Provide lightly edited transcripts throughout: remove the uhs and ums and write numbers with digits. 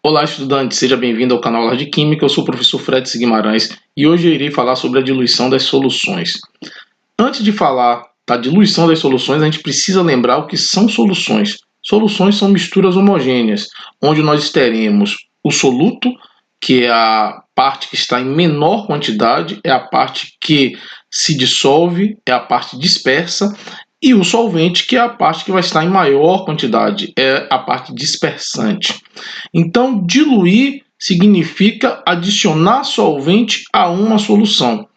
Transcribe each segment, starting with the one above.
Olá, estudante, seja bem-vindo ao canal Aula de Química. Eu sou o professor Fred Guimarães e hoje eu irei falar sobre a diluição das soluções. Antes de falar da diluição das soluções, a gente precisa lembrar o que são soluções. Soluções são misturas homogêneas, onde nós teremos o soluto, que é a parte que está em menor quantidade, é a parte que se dissolve, é a parte dispersa, e o solvente, que é a parte que vai estar em maior quantidade, é a parte dispersante. Então, diluir significa adicionar solvente a uma solução.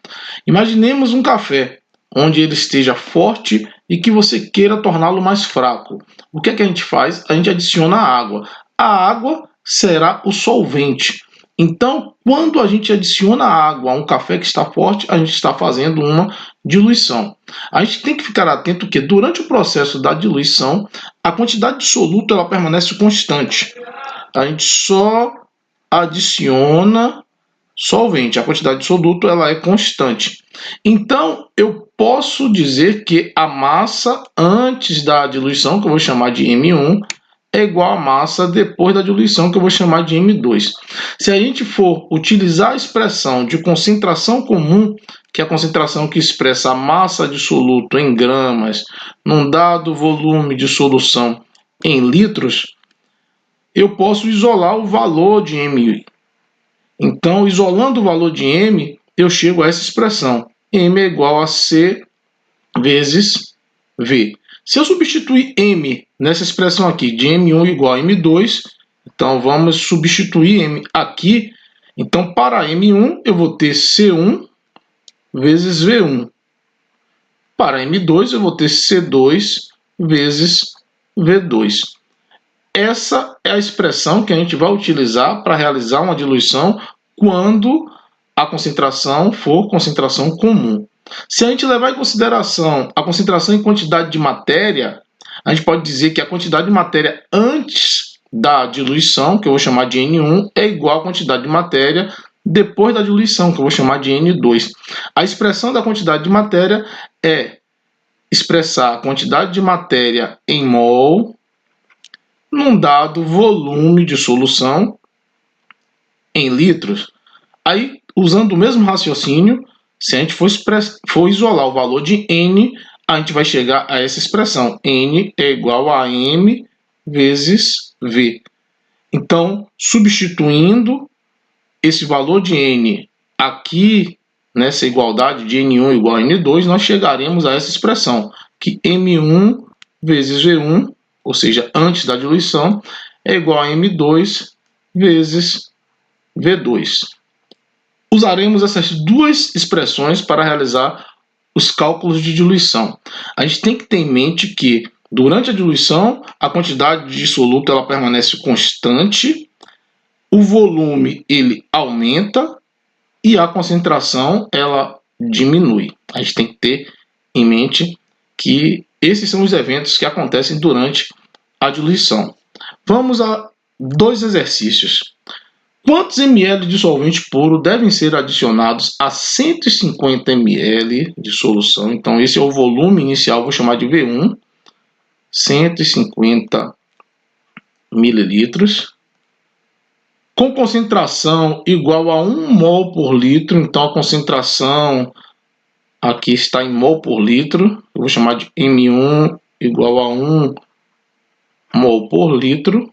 Imaginemos um café, onde ele esteja forte e que você queira torná-lo mais fraco. O que é que a gente faz? A gente adiciona água. A água será o solvente. Então, quando a gente adiciona água a um café que está forte, a gente está fazendo uma diluição. A gente tem que ficar atento que durante o processo da diluição, a quantidade de soluto ela permanece constante. A gente só adiciona solvente, a quantidade de soluto ela é constante. Então, eu posso dizer que a massa antes da diluição, que eu vou chamar de M1, é igual à massa depois da diluição, que eu vou chamar de M2. Se a gente for utilizar a expressão de concentração comum, que é a concentração que expressa a massa de soluto em gramas, num dado volume de solução em litros, eu posso isolar o valor de M. Então, isolando o valor de M, eu chego a essa expressão. M é igual a C vezes V. Se eu substituir M nessa expressão aqui, de M1 igual a M2, então vamos substituir M aqui. Então, para M1, eu vou ter C1 vezes V1. Para M2, eu vou ter C2 vezes V2. Essa é a expressão que a gente vai utilizar para realizar uma diluição quando a concentração for concentração comum. Se a gente levar em consideração a concentração em quantidade de matéria, a gente pode dizer que a quantidade de matéria antes da diluição, que eu vou chamar de N1, é igual à quantidade de matéria depois da diluição, que eu vou chamar de N2. A expressão da quantidade de matéria é expressar a quantidade de matéria em mol num dado volume de solução em litros. Aí, usando o mesmo raciocínio, se a gente for isolar o valor de N, a gente vai chegar a essa expressão. N é igual a M vezes V. Então, substituindo esse valor de N aqui, nessa igualdade de N1 igual a N2, nós chegaremos a essa expressão, que M1 vezes V1, ou seja, antes da diluição, é igual a M2 vezes V2. Usaremos essas duas expressões para realizar os cálculos de diluição. A gente tem que ter em mente que, durante a diluição, a quantidade de soluto ela permanece constante, o volume ele aumenta e a concentração ela diminui. A gente tem que ter em mente que esses são os eventos que acontecem durante a diluição. Vamos a dois exercícios. Quantos ml de solvente puro devem ser adicionados a 150 ml de solução? Então, esse é o volume inicial, vou chamar de V1, 150 mililitros, com concentração igual a 1 mol por litro. Então, a concentração aqui está em mol por litro. Eu vou chamar de M1 igual a 1 mol por litro,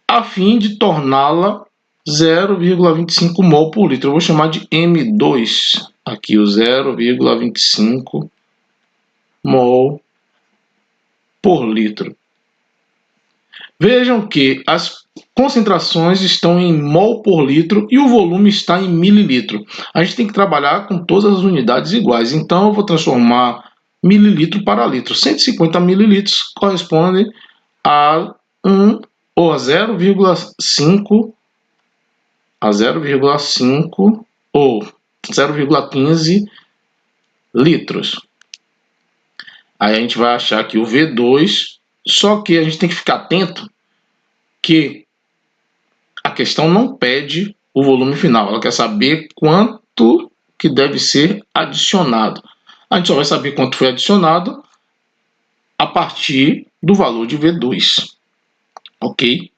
a fim de torná-la 0,25 mol por litro. Eu vou chamar de M2, aqui o 0,25 mol por litro. Vejam que as concentrações estão em mol por litro e o volume está em mililitro. A gente tem que trabalhar com todas as unidades iguais. Então, eu vou transformar mililitro para litro. 150 mililitros corresponde a 1 ou a 0,5 ou 0,15 litros. Aí a gente vai achar aqui o V2, só que a gente tem que ficar atento que a questão não pede o volume final, ela quer saber quanto que deve ser adicionado. A gente só vai saber quanto foi adicionado a partir do valor de V2. Ok?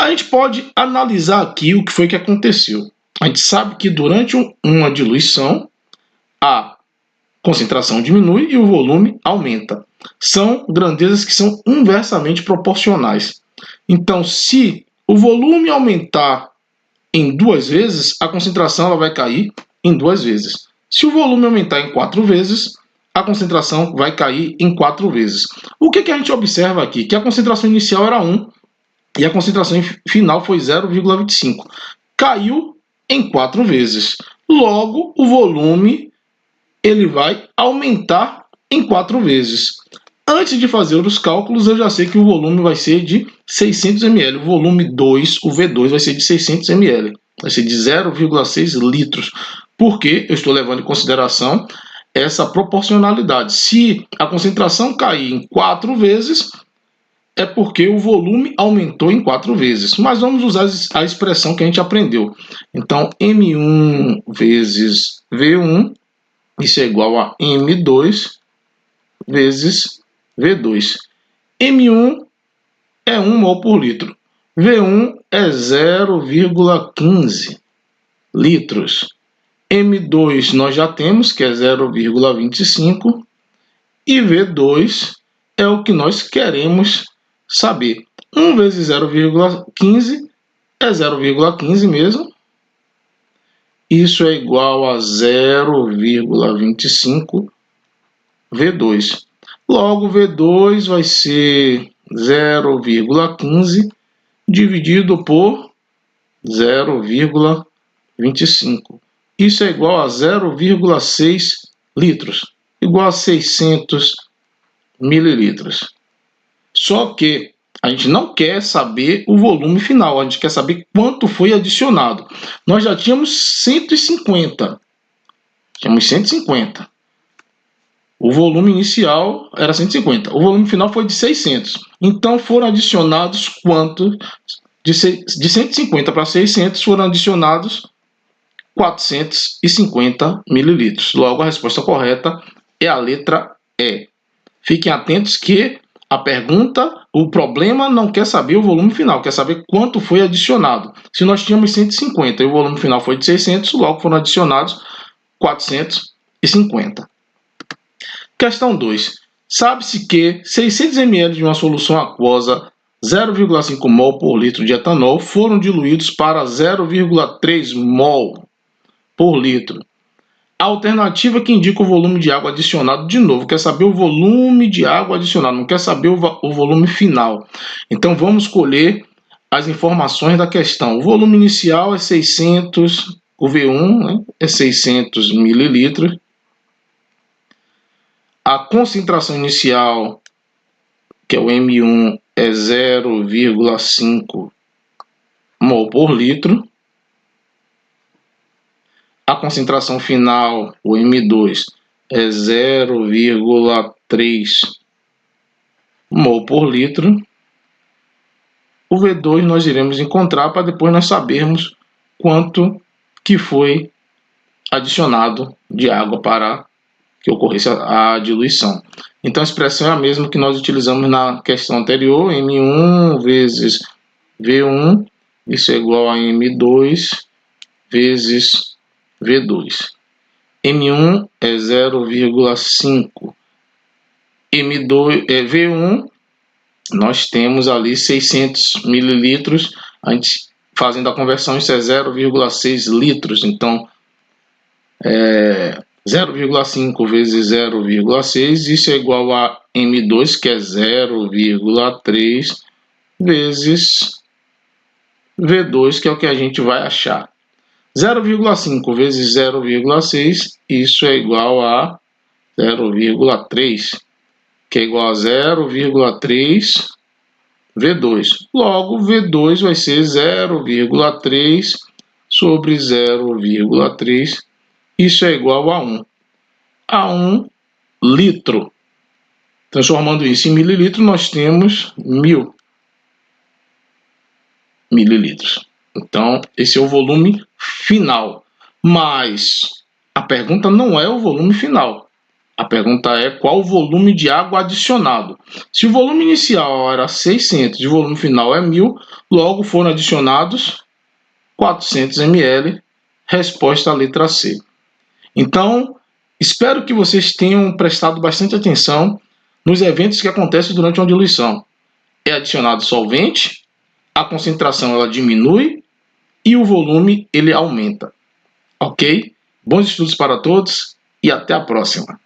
A gente pode analisar aqui o que foi que aconteceu. A gente sabe que durante uma diluição, a concentração diminui e o volume aumenta. São grandezas que são inversamente proporcionais. Então, se o volume aumentar em 2 vezes, a concentração ela vai cair em 2 vezes. Se o volume aumentar em 4 vezes, a concentração vai cair em 4 vezes. O que a gente observa aqui? Que a concentração inicial era 1 e a concentração final foi 0,25. Caiu em 4 vezes. Logo, o volume ele vai aumentar em 4 vezes. Antes de fazer os cálculos, eu já sei que o volume vai ser de 600 ml. O volume 2, o V2, vai ser de 600 ml. Vai ser de 0,6 litros. Porque eu estou levando em consideração essa proporcionalidade. Se a concentração cair em 4 vezes, é porque o volume aumentou em 4 vezes. Mas vamos usar a expressão que a gente aprendeu. Então, M1 vezes V1, isso é igual a M2 vezes V2. M1 é 1 mol por litro. V1 é 0,15 litros. M2 nós já temos, que é 0,25. E V2 é o que nós queremos saber. 1 vezes 0,15 é 0,15 mesmo. Isso é igual a 0,25 V2. Logo, V2 vai ser 0,15 dividido por 0,25. Isso é igual a 0,6 litros, igual a 600 mililitros. Só que a gente não quer saber o volume final, a gente quer saber quanto foi adicionado. Nós já tínhamos 150. Tínhamos 150. O volume inicial era 150. O volume final foi de 600. Então foram adicionados quanto? De 150 para 600 foram adicionados 450 mililitros. Logo, a resposta correta é a letra E. Fiquem atentos que a pergunta, o problema não quer saber o volume final, quer saber quanto foi adicionado. Se nós tínhamos 150 e o volume final foi de 600, logo foram adicionados 450. Questão 2. Sabe-se que 600 ml de uma solução aquosa 0,5 mol por litro de etanol foram diluídos para 0,3 mol por litro. A alternativa que indica o volume de água adicionado, de novo, quer saber o volume de água adicionado, não quer saber o volume final. Então vamos escolher as informações da questão. O volume inicial é 600, o V1, né, é 600 mililitros. A concentração inicial, que é o M1, é 0,5 mol por litro. A concentração final, o M2, é 0,3 mol por litro. O V2 nós iremos encontrar para depois nós sabermos quanto que foi adicionado de água para que ocorresse a diluição. Então a expressão é a mesma que nós utilizamos na questão anterior, M1 vezes V1, isso é igual a M2 vezes V2. M1 é 0,5. V1, nós temos ali 600 mililitros. A gente fazendo a conversão, isso é 0,6 litros. Então, 0,5 vezes 0,6, isso é igual a M2, que é 0,3 vezes V2, que é o que a gente vai achar. 0,5 vezes 0,6, isso é igual a 0,3, que é igual a 0,3 V2. Logo, V2 vai ser 0,3 sobre 0,3, isso é igual a 1 litro. Transformando isso em mililitro, nós temos 1000 mililitros. Então, esse é o volume final. Mas a pergunta não é o volume final. A A pergunta é qual o volume de água adicionado. Se o volume inicial era 600 e o volume final é 1000, logo foram adicionados 400 ml. Resposta à letra C. Então, espero que vocês tenham prestado bastante atenção nos eventos que acontecem durante uma diluição. É adicionado solvente, a concentração ela diminui e o volume ele aumenta. Ok? Bons estudos para todos e até a próxima.